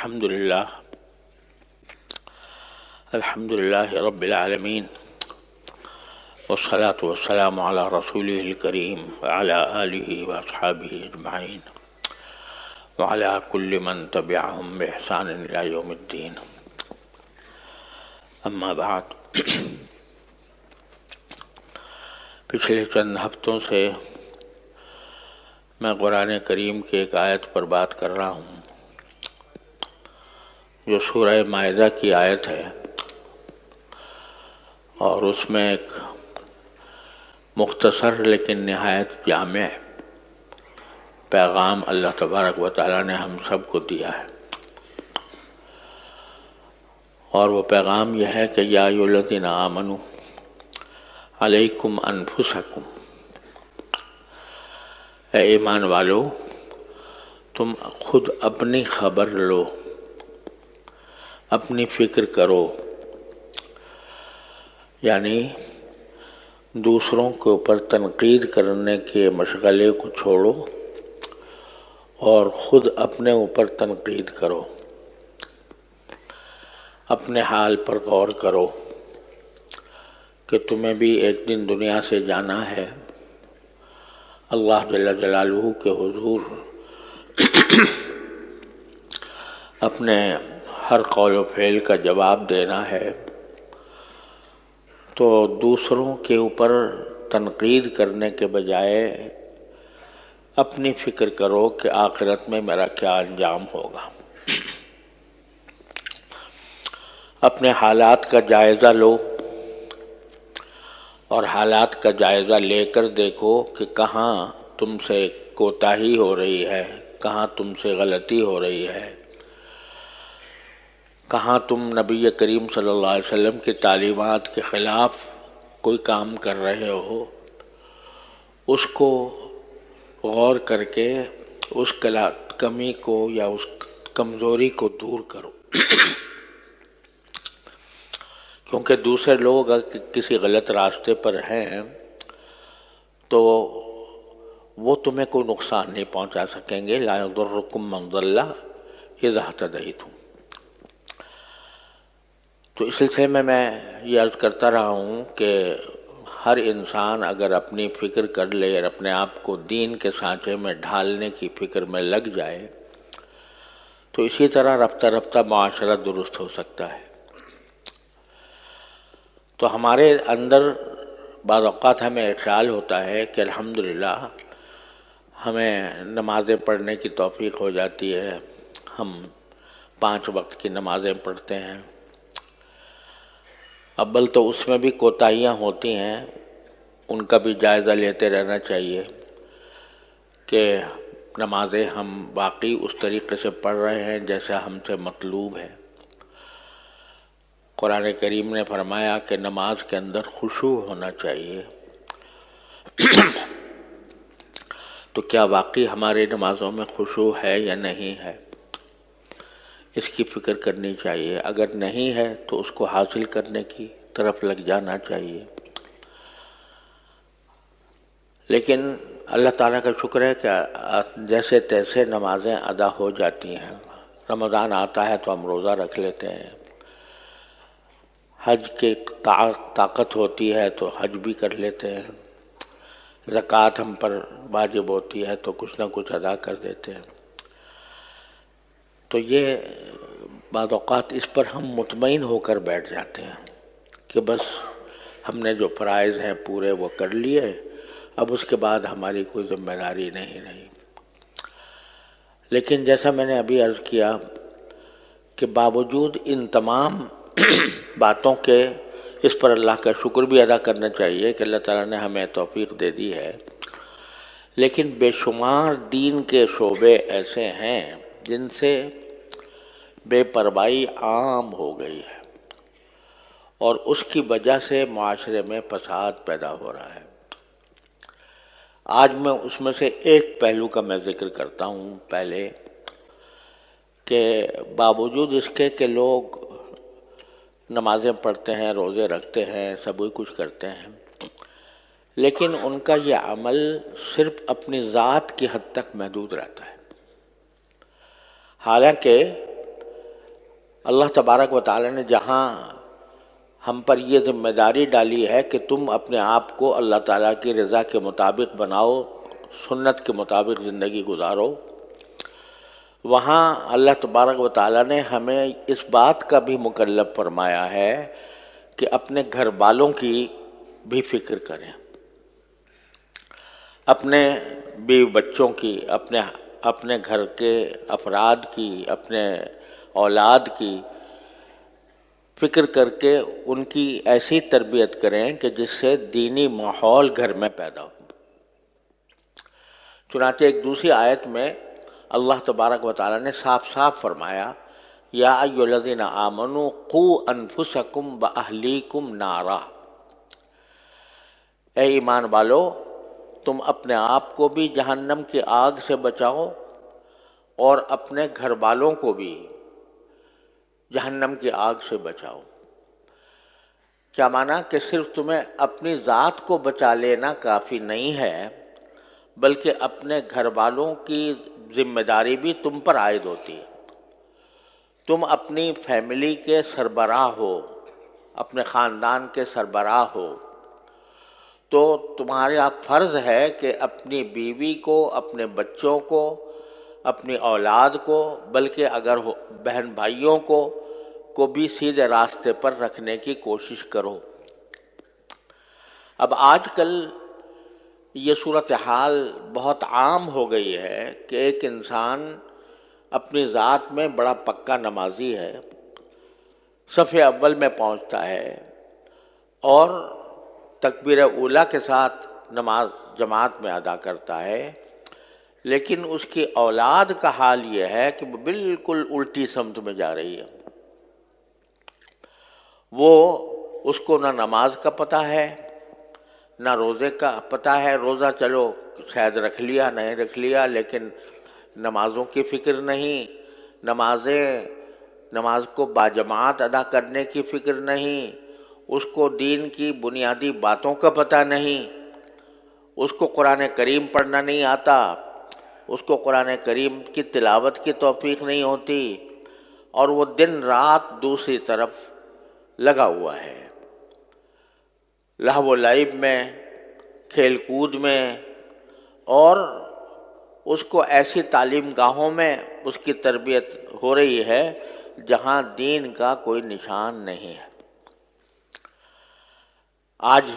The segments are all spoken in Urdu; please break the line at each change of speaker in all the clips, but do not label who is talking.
الحمد لله رب العالمين، والصلاة والسلام على رسوله الكريم وعلى آله وأصحابه أجمعين وعلى كل من تبعهم بإحسان إلى يوم الدين. اما بعد، پچھلے چند ہفتوں سے میں قرآن کریم کی ایک آیت پر بات کر رہا ہوں جو سورہ مائدہ کی آیت ہے، اور اس میں ایک مختصر لیکن نہایت جامع پیغام اللہ تبارک و تعالیٰ نے ہم سب کو دیا ہے، اور وہ پیغام یہ ہے کہ یا ایھا الذین آمنوا علیکم انفسکم، اے ایمان والو تم خود اپنی خبر لو، اپنی فکر کرو، یعنی دوسروں کے اوپر تنقید کرنے کے مشغلے کو چھوڑو اور خود اپنے اوپر تنقید کرو، اپنے حال پر غور کرو کہ تمہیں بھی ایک دن دنیا سے جانا ہے، اللہ جل جلالہ کے حضور اپنے ہر قول و فعل کا جواب دینا ہے، تو دوسروں کے اوپر تنقید کرنے کے بجائے اپنی فکر کرو کہ آخرت میں میرا کیا انجام ہوگا۔ اپنے حالات کا جائزہ لو اور حالات کا جائزہ لے کر دیکھو کہ کہاں تم سے کوتاہی ہو رہی ہے، کہاں تم سے غلطی ہو رہی ہے، کہاں تم نبی کریم صلی اللہ علیہ وسلم کی تعلیمات کے خلاف کوئی کام کر رہے ہو، اس کو غور کر کے اس کمی کو یا اس کمزوری کو دور کرو، کیونکہ دوسرے لوگ اگر کسی غلط راستے پر ہیں تو وہ تمہیں کوئی نقصان نہیں پہنچا سکیں گے، لا یضرکم من ضل اذا اہتدیتم۔ تو اس سلسلے میں یہ عرض کرتا رہا ہوں کہ ہر انسان اگر اپنی فکر کر لے اور اپنے آپ کو دین کے سانچے میں ڈھالنے کی فکر میں لگ جائے تو اسی طرح رفتہ رفتہ معاشرہ درست ہو سکتا ہے۔ تو ہمارے اندر بعض اوقات ہمیں ایک خیال ہوتا ہے کہ الحمدللہ ہمیں نمازیں پڑھنے کی توفیق ہو جاتی ہے، ہم 5 وقت کی نمازیں پڑھتے ہیں، اول تو اس میں بھی کوتاہیاں ہوتی ہیں، ان کا بھی جائزہ لیتے رہنا چاہیے کہ نمازیں ہم واقعی اس طریقے سے پڑھ رہے ہیں جیسا ہم سے مطلوب ہے۔ قرآن کریم نے فرمایا کہ نماز کے اندر خشوع ہونا چاہیے، تو کیا واقعی ہماری نمازوں میں خشوع ہے یا نہیں ہے، اس کی فکر کرنی چاہیے۔ اگر نہیں ہے تو اس کو حاصل کرنے کی طرف لگ جانا چاہیے۔ لیکن اللہ تعالیٰ کا شکر ہے کہ جیسے تیسے نمازیں ادا ہو جاتی ہیں۔ رمضان آتا ہے تو ہم روزہ رکھ لیتے ہیں، حج کی طاقت ہوتی ہے تو حج بھی کر لیتے ہیں، زکوٰۃ ہم پر واجب ہوتی ہے تو کچھ نہ کچھ ادا کر دیتے ہیں۔ تو یہ بعض اوقات اس پر ہم مطمئن ہو کر بیٹھ جاتے ہیں کہ بس ہم نے جو فرائض ہیں پورے وہ کر لیے، اب اس کے بعد ہماری کوئی ذمہ داری نہیں رہی۔ لیکن جیسا میں نے ابھی عرض کیا کہ باوجود ان تمام باتوں کے اس پر اللہ کا شکر بھی ادا کرنا چاہیے کہ اللہ تعالیٰ نے ہمیں توفیق دے دی ہے، لیکن بے شمار دین کے شعبے ایسے ہیں جن سے بے پرواہی عام ہو گئی ہے، اور اس کی وجہ سے معاشرے میں فساد پیدا ہو رہا ہے۔ آج میں اس میں سے ایک پہلو کا میں ذکر کرتا ہوں پہلے، کہ باوجود اس کے کہ لوگ نمازیں پڑھتے ہیں، روزے رکھتے ہیں، سب کچھ کرتے ہیں، لیکن ان کا یہ عمل صرف اپنی ذات کی حد تک محدود رہتا ہے۔ حالانکہ اللہ تبارک و تعالی نے جہاں ہم پر یہ ذمہ داری ڈالی ہے کہ تم اپنے آپ کو اللہ تعالیٰ کی رضا کے مطابق بناؤ، سنت کے مطابق زندگی گزارو، وہاں اللہ تبارک و تعالیٰ نے ہمیں اس بات کا بھی مکلف فرمایا ہے کہ اپنے گھر والوں کی بھی فکر کریں، اپنے بیوی بچوں کی، اپنے گھر کے افراد کی، اپنے اولاد کی فکر کر کے ان کی ایسی تربیت کریں کہ جس سے دینی ماحول گھر میں پیدا ہو۔ چنانچہ ایک دوسری آیت میں اللہ تبارک و تعالیٰ نے صاف صاف فرمایا، یا ایھا الذین آمنوا قوا انفسکم واہلیکم نارا، اے ایمان والو تم اپنے آپ کو بھی جہنم کی آگ سے بچاؤ اور اپنے گھر والوں کو بھی جہنم کی آگ سے بچاؤ۔ کیا معنی کہ صرف تمہیں اپنی ذات کو بچا لینا کافی نہیں ہے، بلکہ اپنے گھر والوں کی ذمہ داری بھی تم پر عائد ہوتی ہے۔ تم اپنی فیملی کے سربراہ ہو، اپنے خاندان کے سربراہ ہو، تو تمہارا فرض ہے کہ اپنی بیوی کو، اپنے بچوں کو، اپنی اولاد کو، بلکہ اگر بہن بھائیوں کو بھی سیدھے راستے پر رکھنے کی کوشش کرو۔ اب آج کل یہ صورتحال بہت عام ہو گئی ہے کہ ایک انسان اپنی ذات میں بڑا پکا نمازی ہے، صف اول میں پہنچتا ہے اور تکبیر اولیٰ کے ساتھ نماز جماعت میں ادا کرتا ہے، لیکن اس کی اولاد کا حال یہ ہے کہ وہ بالکل الٹی سمت میں جا رہی ہے۔ وہ اس کو نہ نماز کا پتہ ہے، نہ روزے کا پتہ ہے، روزہ چلو شاید رکھ لیا نہیں رکھ لیا، لیکن نمازوں کی فکر نہیں، نماز کو باجماعت ادا کرنے کی فکر نہیں، اس کو دین کی بنیادی باتوں کا پتہ نہیں، اس کو قرآن کریم پڑھنا نہیں آتا، اس کو قرآن کریم کی تلاوت کی توفیق نہیں ہوتی، اور وہ دن رات دوسری طرف لگا ہوا ہے، لہو و لعب میں، کھیل کود میں، اور اس کو ایسی تعلیم گاہوں میں اس کی تربیت ہو رہی ہے جہاں دین کا کوئی نشان نہیں ہے۔ آج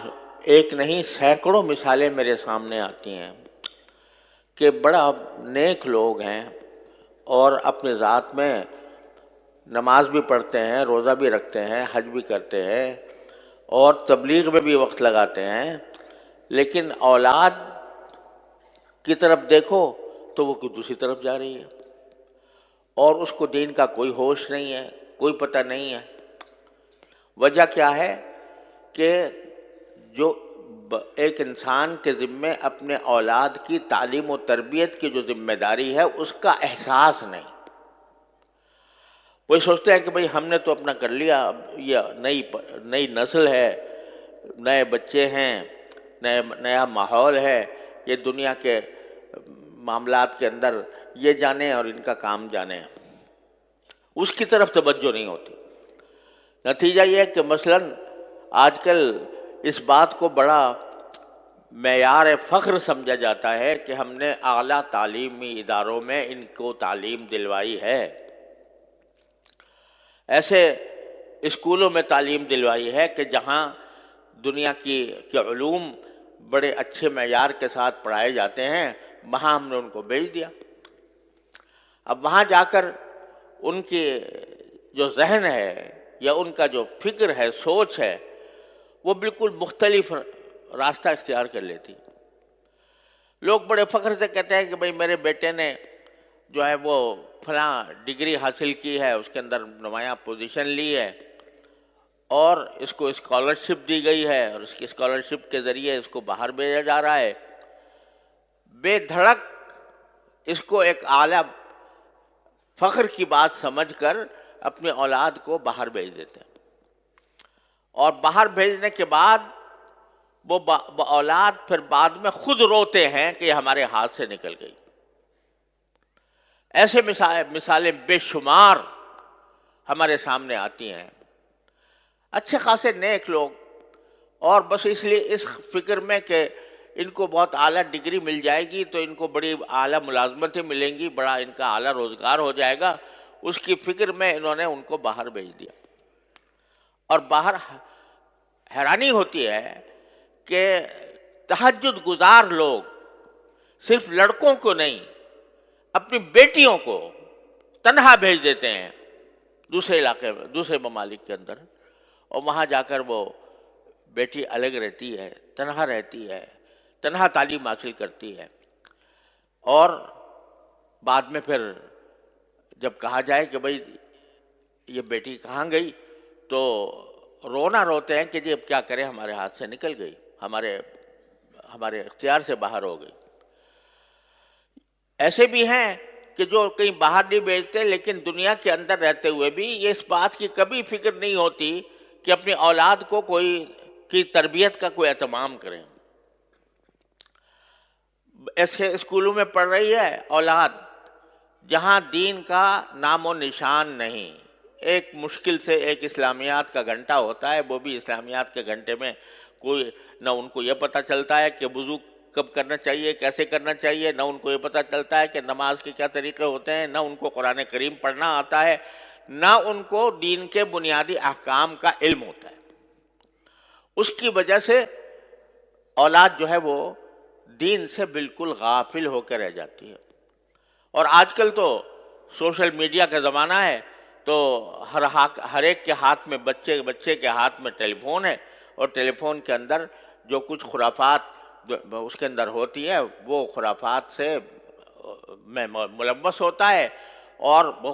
ایک نہیں سینکڑوں مثالیں میرے سامنے آتی ہیں کہ بڑا نیک لوگ ہیں اور اپنی ذات میں نماز بھی پڑھتے ہیں، روزہ بھی رکھتے ہیں، حج بھی کرتے ہیں اور تبلیغ میں بھی وقت لگاتے ہیں، لیکن اولاد کی طرف دیکھو تو وہ دوسری طرف جا رہی ہے اور اس کو دین کا کوئی ہوش نہیں ہے، کوئی پتہ نہیں ہے۔ وجہ کیا ہے کہ جو ایک انسان کے ذمے اپنے اولاد کی تعلیم و تربیت کی جو ذمہ داری ہے اس کا احساس نہیں۔ وہی سوچتے ہیں کہ بھئی ہم نے تو اپنا کر لیا، اب یہ نئی نسل ہے، نئے بچے ہیں، نیا ماحول ہے، یہ دنیا کے معاملات کے اندر یہ جانے اور ان کا کام جانے، اس کی طرف توجہ نہیں ہوتی۔ نتیجہ یہ ہے کہ مثلاً آج کل اس بات کو بڑا معیار فخر سمجھا جاتا ہے کہ ہم نے اعلیٰ تعلیمی اداروں میں ان کو تعلیم دلوائی ہے، ایسے اسکولوں میں تعلیم دلوائی ہے کہ جہاں دنیا کے علوم بڑے اچھے معیار کے ساتھ پڑھائے جاتے ہیں، وہاں ہم نے ان کو بھیج دیا۔ اب وہاں جا کر ان کی جو ذہن ہے یا ان کا جو فکر ہے، سوچ ہے، وہ بالکل مختلف راستہ اختیار کر لیتی۔ لوگ بڑے فخر سے کہتے ہیں کہ بھئی میرے بیٹے نے جو ہے وہ فلاں ڈگری حاصل کی ہے، اس کے اندر نمایاں پوزیشن لی ہے، اور اس کو اسکالرشپ دی گئی ہے، اور اس کی اسکالرشپ کے ذریعے اس کو باہر بھیجا جا رہا ہے۔ بے دھڑک اس کو ایک اعلیٰ فخر کی بات سمجھ کر اپنی اولاد کو باہر بھیج دیتے ہیں، اور باہر بھیجنے کے بعد وہ اولاد پھر بعد میں خود روتے ہیں کہ یہ ہمارے ہاتھ سے نکل گئی۔ ایسے مثالیں بے شمار ہمارے سامنے آتی ہیں، اچھے خاصے نیک لوگ، اور بس اس لیے اس فکر میں کہ ان کو بہت اعلیٰ ڈگری مل جائے گی تو ان کو بڑی اعلیٰ ملازمتیں ملیں گی، بڑا ان کا اعلیٰ روزگار ہو جائے گا، اس کی فکر میں انہوں نے ان کو باہر بھیج دیا۔ اور باہر حیرانی ہوتی ہے کہ تہجد گزار لوگ صرف لڑکوں کو نہیں، اپنی بیٹیوں کو تنہا بھیج دیتے ہیں دوسرے علاقے میں، دوسرے ممالک کے اندر، اور وہاں جا کر وہ بیٹی الگ رہتی ہے، تنہا رہتی ہے، تنہا تعلیم حاصل کرتی ہے، اور بعد میں پھر جب کہا جائے کہ بھئی یہ بیٹی کہاں گئی تو رونا روتے ہیں کہ جی اب کیا کریں، ہمارے ہاتھ سے نکل گئی، ہمارے اختیار سے باہر ہو گئی۔ ایسے بھی ہیں کہ جو کہیں باہر نہیں بھیجتے لیکن دنیا کے اندر رہتے ہوئے بھی یہ اس بات کی کبھی فکر نہیں ہوتی کہ اپنی اولاد کو کی تربیت کا کوئی اہتمام کریں۔ ایسے اسکولوں میں پڑھ رہی ہے اولاد جہاں دین کا نام و نشان نہیں، ایک مشکل سے ایک اسلامیات کا گھنٹہ ہوتا ہے، وہ بھی اسلامیات کے گھنٹے میں کوئی نہ ان کو یہ پتہ چلتا ہے کہ وضو کب کرنا چاہیے، کیسے کرنا چاہیے، نہ ان کو یہ پتہ چلتا ہے کہ نماز کے کیا طریقے ہوتے ہیں، نہ ان کو قرآن کریم پڑھنا آتا ہے، نہ ان کو دین کے بنیادی احکام کا علم ہوتا ہے۔ اس کی وجہ سے اولاد جو ہے وہ دین سے بالکل غافل ہو کے رہ جاتی ہے۔ اور آج کل تو سوشل میڈیا کا زمانہ ہے، تو ہر ایک کے ہاتھ میں بچے کے ہاتھ میں ٹیلی فون ہے، اور ٹیلی فون کے اندر جو کچھ خرافات اس کے اندر ہوتی ہے وہ خرافات سے میں ملوث ہوتا ہے، اور وہ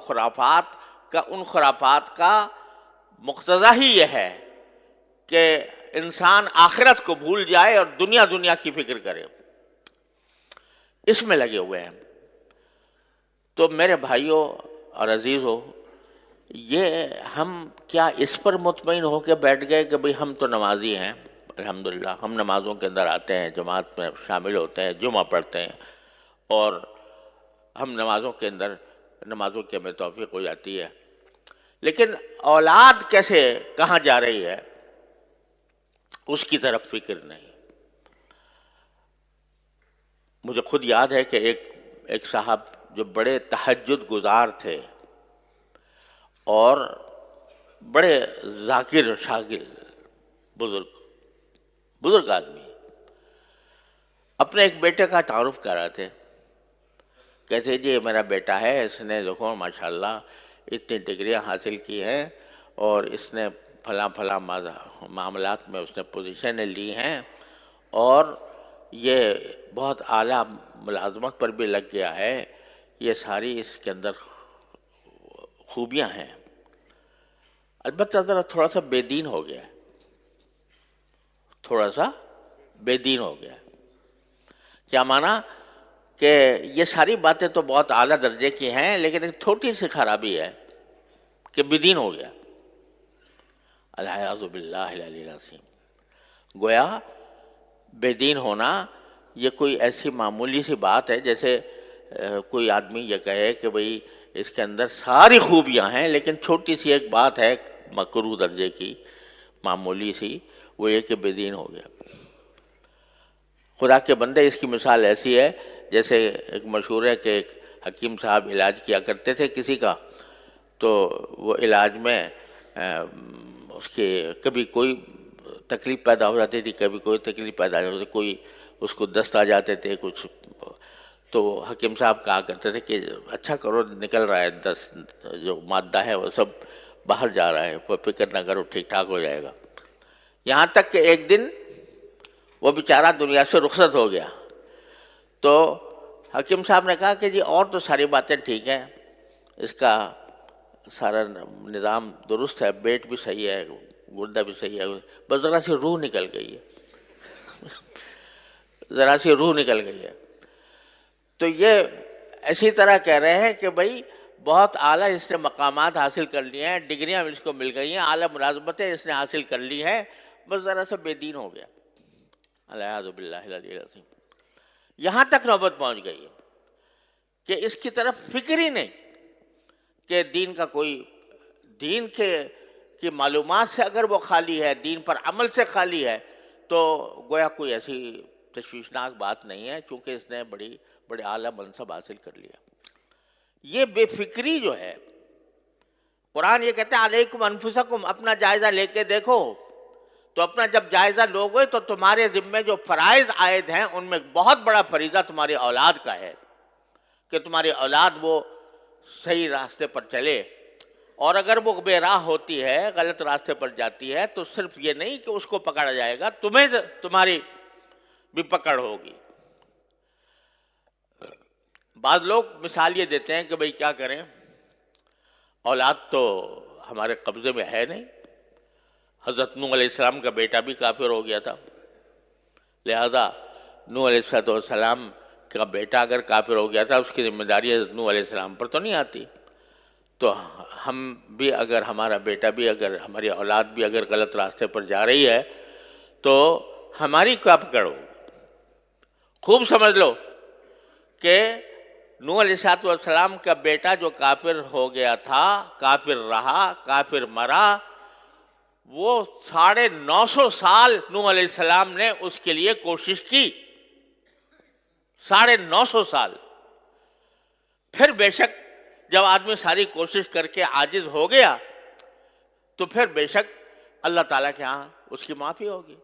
ان خرافات کا مقتضا ہی یہ ہے کہ انسان آخرت کو بھول جائے اور دنیا کی فکر کرے، اس میں لگے ہوئے ہیں۔ تو میرے بھائیوں اور عزیزوں، یہ ہم کیا اس پر مطمئن ہو کے بیٹھ گئے کہ بھئی ہم تو نمازی ہیں، الحمدللہ ہم نمازوں کے اندر آتے ہیں، جماعت میں شامل ہوتے ہیں، جمعہ پڑھتے ہیں، اور ہم نمازوں کی ہمیں توفیق ہو جاتی ہے، لیکن اولاد کیسے کہاں جا رہی ہے اس کی طرف فکر نہیں۔ مجھے خود یاد ہے کہ ایک صاحب جو بڑے تہجد گزار تھے اور بڑے ذاکر شاگر، بزرگ آدمی، اپنے ایک بیٹے کا تعارف کر رہے تھے، کہتے جی میرا بیٹا ہے، اس نے دیکھو ماشاءاللہ اتنی ڈگریاں حاصل کی ہیں، اور اس نے فلاں معاملات میں اس نے پوزیشنیں لی ہیں، اور یہ بہت اعلیٰ ملازمت پر بھی لگ گیا ہے، یہ ساری اس کے اندر خوبیاں ہیں، البتہ ذرا تھوڑا سا بے دین ہو گیا، کیا مانا کہ یہ ساری باتیں تو بہت اعلیٰ درجے کی ہیں، لیکن ایک چھوٹی سی خرابی ہے کہ بے دین ہو گیا، الیاذ باللہ العلی العظیم۔ گویا بے دین ہونا یہ کوئی ایسی معمولی سی بات ہے جیسے کوئی آدمی یہ کہے کہ بھئی اس کے اندر ساری خوبیاں ہیں لیکن چھوٹی سی ایک بات ہے مکروہ درجے کی، معمولی سی، وہ یہ کہ بے دین ہو گیا۔ خدا کے بندے، اس کی مثال ایسی ہے جیسے ایک مشہور ہے کہ ایک حکیم صاحب علاج کیا کرتے تھے کسی کا، تو وہ علاج میں اس کے کبھی کوئی تکلیف پیدا ہو جاتی تھی، کبھی کوئی تکلیف پیدا ہو جاتی تھی، کوئی اس کو دست آ جاتے تھے کچھ، تو حکیم صاحب کہا کرتے تھے کہ اچھا کرو، نکل رہا ہے دست، جو مادہ ہے وہ سب باہر جا رہا ہے، فکر نہ کرو، ٹھیک ٹھاک ہو جائے گا۔ یہاں تک کہ ایک دن وہ بیچارہ دنیا سے رخصت ہو گیا، تو حکیم صاحب نے کہا کہ جی اور تو ساری باتیں ٹھیک ہیں، اس کا سارا نظام درست ہے، پیٹ بھی صحیح ہے، گردہ بھی صحیح ہے، بس ذرا سی روح نکل گئی ہے، تو یہ اسی طرح کہہ رہے ہیں کہ بھئی بہت اعلیٰ اس نے مقامات حاصل کر لیے ہیں، ڈگریاں اس کو مل گئی ہیں، اعلیٰ ملازمتیں اس نے حاصل کر لی ہیں، بس ذرا سا بے دین ہو گیا، الیاذ باللہ العلی العظیم۔ یہاں تک نوبت پہنچ گئی ہے کہ اس کی طرف فکر ہی نہیں کہ دین کا کوئی دین کی معلومات سے اگر وہ خالی ہے، دین پر عمل سے خالی ہے، تو گویا کوئی ایسی تشویشناک بات نہیں ہے، چونکہ اس نے بڑے اعلیٰ منصب حاصل کر لیا۔ یہ بے فکری جو ہے، قرآن یہ کہتا ہے علیکم انفسکم، اپنا جائزہ لے کے دیکھو۔ تو اپنا جب جائزہ لوگے تو تمہارے ذمے جو فرائض عائد ہیں ان میں بہت بڑا فریضہ تمہاری اولاد کا ہے کہ تمہاری اولاد وہ صحیح راستے پر چلے، اور اگر وہ بے راہ ہوتی ہے، غلط راستے پر جاتی ہے، تو صرف یہ نہیں کہ اس کو پکڑا جائے گا، تمہاری بھی پکڑ ہوگی۔ بعض لوگ مثال یہ دیتے ہیں کہ بھئی کیا کریں، اولاد تو ہمارے قبضے میں ہے نہیں، حضرت نوح علیہ السلام کا بیٹا بھی کافر ہو گیا تھا، لہذا نوح علیہ السلام کا بیٹا اگر کافر ہو گیا تھا، اس کی ذمہ داری حضرت نوح علیہ السلام پر تو نہیں آتی۔ تو ہم بھی اگر، ہمارا بیٹا بھی اگر، ہماری اولاد بھی اگر غلط راستے پر جا رہی ہے تو ہماری کیا پکڑ ہو؟ خوب سمجھ لو کہ نوح علیہ السلام کا بیٹا جو کافر ہو گیا تھا، کافر رہا، کافر مرا، وہ 950 سال نوح علیہ السلام نے اس کے لیے کوشش کی، 950 سال۔ پھر بے شک جب آدمی ساری کوشش کر کے عاجز ہو گیا تو پھر بے شک اللہ تعالیٰ کے ہاں اس کی معافی ہوگی۔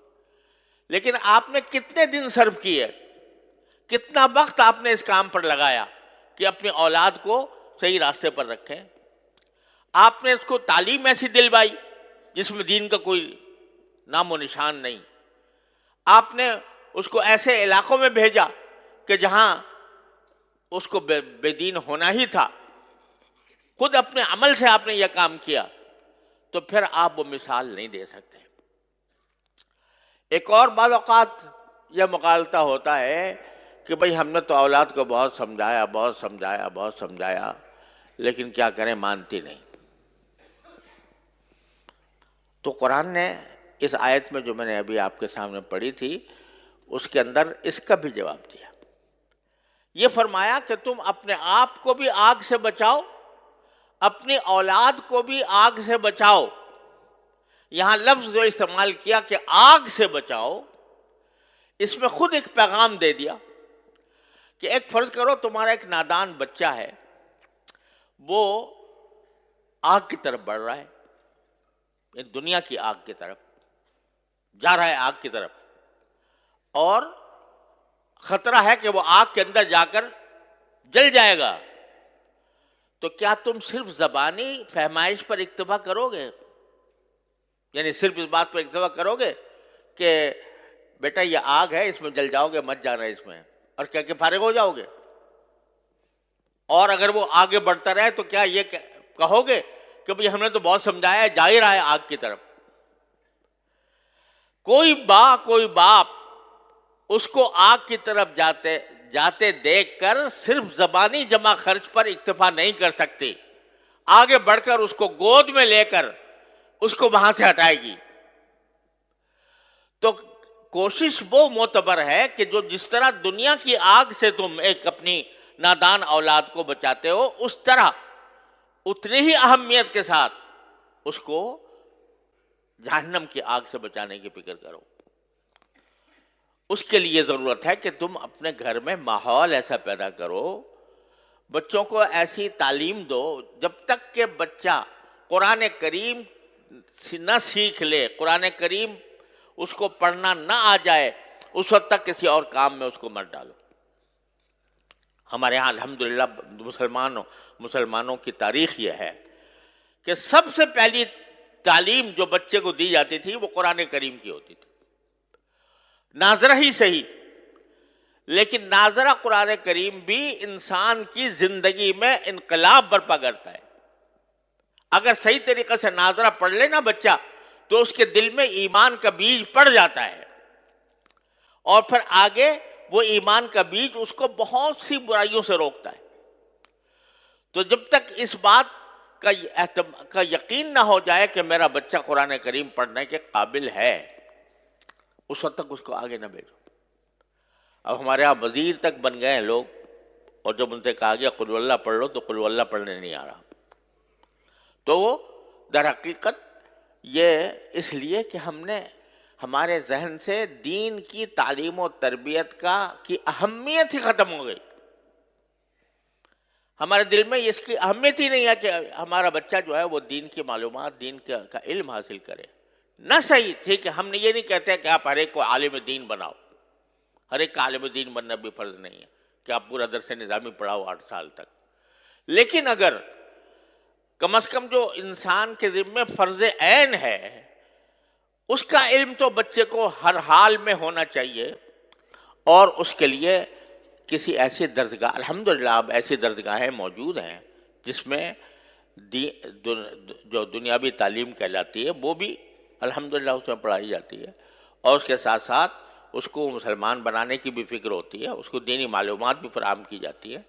لیکن آپ نے کتنے دن صرف کیے، کتنا وقت آپ نے اس کام پر لگایا کہ اپنی اولاد کو صحیح راستے پر رکھیں؟ آپ نے اس کو تعلیم ایسی دلوائی جس میں دین کا کوئی نام و نشان نہیں، آپ نے اس کو ایسے علاقوں میں بھیجا کہ جہاں اس کو بے دین ہونا ہی تھا، خود اپنے عمل سے آپ نے یہ کام کیا، تو پھر آپ وہ مثال نہیں دے سکتے۔ ایک اور بعض اوقات یہ مغالطہ ہوتا ہے کہ بھئی ہم نے تو اولاد کو بہت سمجھایا، لیکن کیا کریں، مانتی نہیں۔ تو قرآن نے اس آیت میں جو میں نے ابھی آپ کے سامنے پڑھی تھی، اس کے اندر اس کا بھی جواب دیا۔ یہ فرمایا کہ تم اپنے آپ کو بھی آگ سے بچاؤ، اپنی اولاد کو بھی آگ سے بچاؤ۔ یہاں لفظ جو استعمال کیا کہ آگ سے بچاؤ، اس میں خود ایک پیغام دے دیا کہ ایک فرض کرو تمہارا ایک نادان بچہ ہے، وہ آگ کی طرف بڑھ رہا ہے، دنیا کی آگ کی طرف جا رہا ہے، آگ کی طرف، اور خطرہ ہے کہ وہ آگ کے اندر جا کر جل جائے گا۔ تو کیا تم صرف زبانی فہمائش پر اکتفا کرو گے؟ یعنی صرف اس بات پر اکتفا کرو گے کہ بیٹا یہ آگ ہے، اس میں جل جاؤ گے، مت جانا اس میں، اور کیا کہ فارغ ہو جاؤ گے؟ اور اگر وہ آگے بڑھتا رہے تو کیا یہ کہو گے کہ بھئی ہم نے تو بہت سمجھایا ہے، جا ہی رہا ہے آگ کی طرف؟ کوئی باپ اس کو آگ کی طرف جاتے دیکھ کر صرف زبانی جمع خرچ پر اکتفا نہیں کر سکتی، آگے بڑھ کر اس کو گود میں لے کر اس کو وہاں سے ہٹائے گی۔ تو کوشش وہ معتبر ہے کہ جو جس طرح دنیا کی آگ سے تم ایک اپنی نادان اولاد کو بچاتے ہو، اس طرح اتنی ہی اہمیت کے ساتھ اس کو جہنم کی آگ سے بچانے کی فکر کرو۔ اس کے لیے ضرورت ہے کہ تم اپنے گھر میں ماحول ایسا پیدا کرو، بچوں کو ایسی تعلیم دو، جب تک کہ بچہ قرآن کریم نہ سیکھ لے، قرآن کریم اس کو پڑھنا نہ آ جائے، اس وقت تک کسی اور کام میں اس کو مت ڈالو۔ ہمارے ہاں الحمدللہ مسلمانوں کی تاریخ یہ ہے کہ سب سے پہلی تعلیم جو بچے کو دی جاتی تھی وہ قرآن کریم کی ہوتی تھی، ناظرہ ہی صحیح، لیکن ناظرہ قرآن کریم بھی انسان کی زندگی میں انقلاب برپا کرتا ہے۔ اگر صحیح طریقے سے ناظرہ پڑھ لے نا بچہ، تو اس کے دل میں ایمان کا بیج پڑ جاتا ہے، اور پھر آگے وہ ایمان کا بیج اس کو بہت سی برائیوں سے روکتا ہے۔ تو جب تک اس بات کا یقین نہ ہو جائے کہ میرا بچہ قرآن کریم پڑھنے کے قابل ہے، اس وقت تک اس کو آگے نہ بھیجو۔ اب ہمارے یہاں وزیر تک بن گئے ہیں لوگ، اور جب ان سے کہا گیا قل اللہ پڑھ لو تو قل اللہ پڑھنے نہیں آ رہا، تو وہ در حقیقت یہ اس لیے کہ ہم نے ہمارے ذہن سے دین کی تعلیم و تربیت کی اہمیت ہی ختم ہو گئی. ہمارے دل میں اس کی اہمیت ہی نہیں ہے کہ ہمارا بچہ جو ہے وہ دین کی معلومات، دین کا علم حاصل کرے. نہ صحیح، ٹھیک ہے، ہم نے یہ نہیں کہتے کہ آپ ہر ایک کو عالم دین بناؤ، ہر ایک کا عالم دین بننا بھی فرض نہیں ہے کہ آپ پورا درس نظامی پڑھاؤ 8 سال تک. لیکن اگر کم از کم جو انسان کے ذمے فرض عین ہے اس کا علم تو بچے کو ہر حال میں ہونا چاہیے، اور اس کے لیے کسی ایسی درسگاہ، الحمدللہ اب ایسی درسگاہیں موجود ہیں جس میں جو دنیاوی تعلیم کہلاتی ہے وہ بھی الحمدللہ اس میں پڑھائی جاتی ہے، اور اس کے ساتھ ساتھ اس کو مسلمان بنانے کی بھی فکر ہوتی ہے، اس کو دینی معلومات بھی فراہم کی جاتی ہے.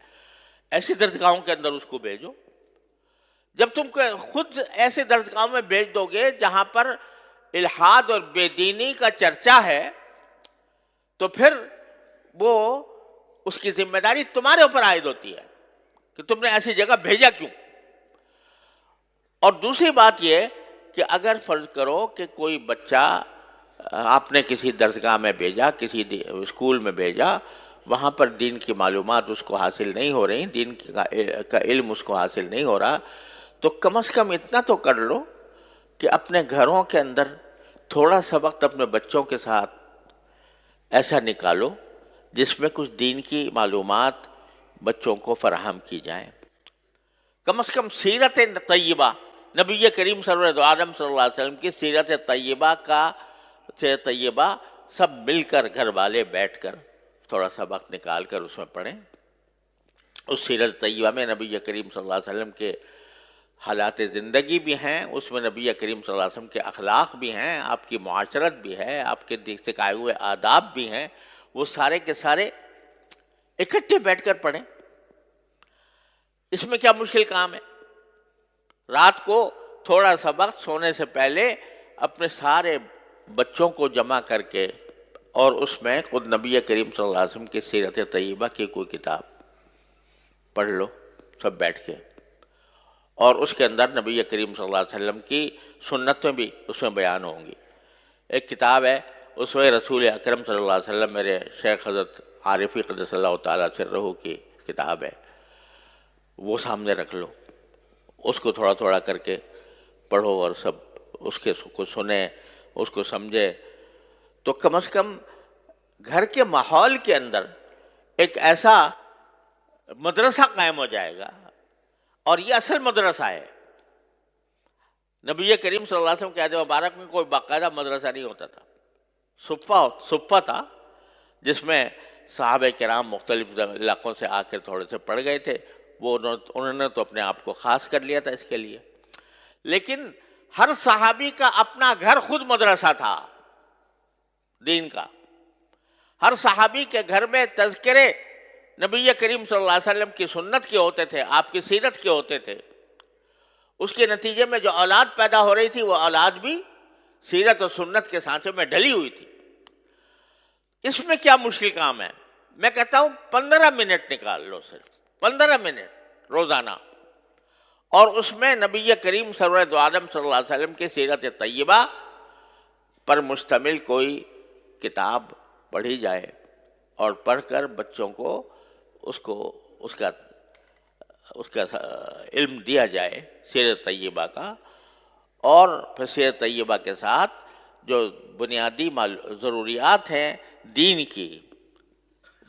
ایسی درسگاہوں کے اندر اس کو بھیجو. جب تم خود ایسے درسگاہوں میں بھیج دو گے جہاں پر الحاد اور بے دینی کا چرچا ہے تو پھر وہ اس کی ذمہ داری تمہارے اوپر عائد ہوتی ہے کہ تم نے ایسی جگہ بھیجا کیوں. اور دوسری بات یہ کہ اگر فرض کرو کہ کوئی بچہ آپ نے کسی درسگاہ میں بھیجا، کسی اسکول میں بھیجا، وہاں پر دین کی معلومات اس کو حاصل نہیں ہو رہی، دین کا علم اس کو حاصل نہیں ہو رہا، تو کم از کم اتنا تو کر لو کہ اپنے گھروں کے اندر تھوڑا سا وقت اپنے بچوں کے ساتھ ایسا نکالو جس میں کچھ دین کی معلومات بچوں کو فراہم کی جائیں. کم از کم سیرت طیبہ، نبی کریم سرور عالم صلی اللہ علیہ وسلم کی سیرت طیبہ سب مل کر گھر والے بیٹھ کر تھوڑا سا وقت نکال کر اس میں پڑھیں. اس سیرت طیبہ میں نبی کریم صلی اللہ علیہ وسلم کے حالات زندگی بھی ہیں، اس میں نبی کریم صلی اللہ علیہ وسلم کے اخلاق بھی ہیں، آپ کی معاشرت بھی ہے، آپ کے سکھائے ہوئے آداب بھی ہیں. وہ سارے کے سارے اکٹھے بیٹھ کر پڑھیں. اس میں کیا مشکل کام ہے؟ رات کو تھوڑا سا وقت سونے سے پہلے اپنے سارے بچوں کو جمع کر کے اور اس میں خود نبی کریم صلی اللہ علیہ وسلم کی سیرت طیبہ کی کوئی کتاب پڑھ لو سب بیٹھ کے، اور اس کے اندر نبی کریم صلی اللہ علیہ وسلم کی سنتیں بھی اس میں بیان ہوں گی. ایک کتاب ہے اسوہ رسول اکرم صلی اللہ علیہ وسلم، میرے شیخ حضرت عارفی قدس اللہ تعالیٰ سرہ کی کتاب ہے، وہ سامنے رکھ لو، اس کو تھوڑا تھوڑا کر کے پڑھو اور سب اس کے کو سنیں، اس کو سمجھے. تو کم از کم گھر کے ماحول کے اندر ایک ایسا مدرسہ قائم ہو جائے گا، اور یہ اصل مدرسہ ہے. نبی کریم صلی اللہ علیہ وسلم کے عہد مبارک میں کوئی باقاعدہ مدرسہ نہیں ہوتا تھا، صفہ تھا جس میں صحابہ کرام مختلف علاقوں سے آ کر تھوڑے سے پڑھ گئے تھے، وہ انہوں نے تو اپنے آپ کو خاص کر لیا تھا اس کے لیے. لیکن ہر صحابی کا اپنا گھر خود مدرسہ تھا دین کا. ہر صحابی کے گھر میں تذکرے نبی کریم صلی اللہ علیہ وسلم کی سنت کے ہوتے تھے، آپ کی سیرت کے ہوتے تھے. اس کے نتیجے میں جو اولاد پیدا ہو رہی تھی وہ اولاد بھی سیرت اور سنت کے سانچے میں ڈلی ہوئی تھی. اس میں کیا مشکل کام ہے؟ میں کہتا ہوں 15 منٹ نکال لو، صرف 15 منٹ روزانہ، اور اس میں نبی کریم سرور عالم صلی اللہ علیہ وسلم کی سیرت طیبہ پر مشتمل کوئی کتاب پڑھی جائے، اور پڑھ کر بچوں کو اس کا علم دیا جائے سیرت طیبہ کا. اور پھر سیرت طیبہ کے ساتھ جو بنیادی ضروریات ہیں دین کی،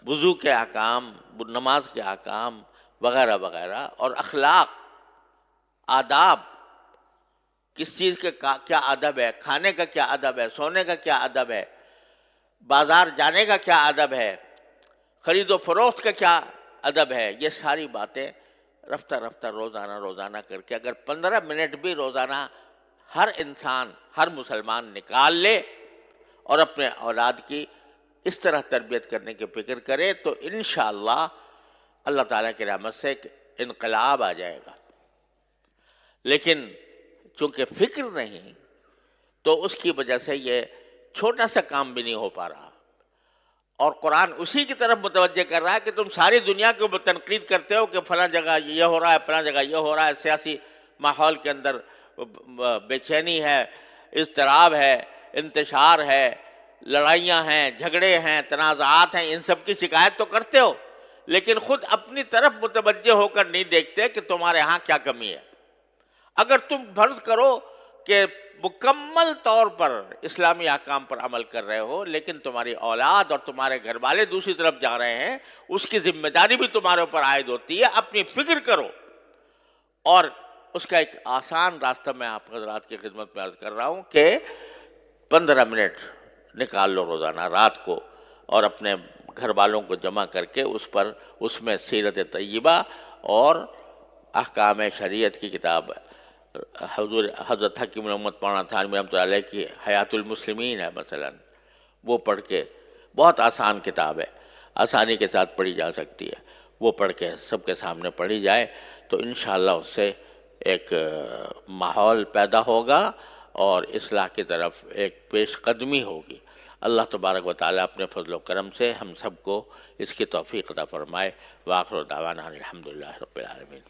وضو کے احکام، نماز کے احکام وغیرہ وغیرہ، اور اخلاق، آداب، کس چیز کے کیا ادب ہے، کھانے کا کیا ادب ہے، سونے کا کیا ادب ہے، بازار جانے کا کیا ادب ہے، خرید و فروخت کا کیا ادب ہے، یہ ساری باتیں رفتہ رفتہ روزانہ کر کے اگر 15 منٹ بھی روزانہ ہر انسان، ہر مسلمان نکال لے اور اپنے اولاد کی اس طرح تربیت کرنے کی فکر کرے تو انشاءاللہ اللہ تعالیٰ کی رحمت سے ایک انقلاب آ جائے گا. لیکن چونکہ فکر نہیں تو اس کی وجہ سے یہ چھوٹا سا کام بھی نہیں ہو پا رہا. اور قرآن اسی کی طرف متوجہ کر رہا ہے کہ تم ساری دنیا کے تنقید کرتے ہو کہ فلاں جگہ یہ ہو رہا ہے، فلاں جگہ یہ ہو رہا ہے، سیاسی ماحول کے اندر بے چینی ہے، اضطراب ہے، انتشار ہے، لڑائیاں ہیں، جھگڑے ہیں، تنازعات ہیں، ان سب کی شکایت تو کرتے ہو، لیکن خود اپنی طرف متوجہ ہو کر نہیں دیکھتے کہ تمہارے ہاں کیا کمی ہے۔ اگر تم فرض کرو کہ مکمل طور پر اسلامی احکام پر عمل کر رہے ہو، لیکن تمہاری اولاد اور تمہارے گھر والے دوسری طرف جا رہے ہیں، اس کی ذمہ داری بھی تمہارے اوپر عائد ہوتی ہے۔ اپنی فکر کرو، اور اس کا ایک آسان راستہ میں آپ حضرات کی خدمت میں عرض کر رہا ہوں کہ 15 منٹ نکال لو روزانہ رات کو، اور اپنے گھر والوں کو جمع کر کے اس میں سیرت طیبہ اور احکام شریعت کی کتاب حضرت حکیم محمد مولانا تھانوی رحمۃ اللہ علیہ کی حیات المسلمین ہے مثلا، وہ پڑھ کے، بہت آسان کتاب ہے، آسانی کے ساتھ پڑھی جا سکتی ہے، وہ پڑھ کے سب کے سامنے پڑھی جائے تو انشاءاللہ اس سے ایک ماحول پیدا ہوگا اور اصلاح کی طرف ایک پیش قدمی ہوگی۔ اللہ تبارک و تعالیٰ اپنے فضل و کرم سے ہم سب کو اس کی توفیق عطا فرمائے۔ وآخر دعوانا الحمدللہ رب العالمین۔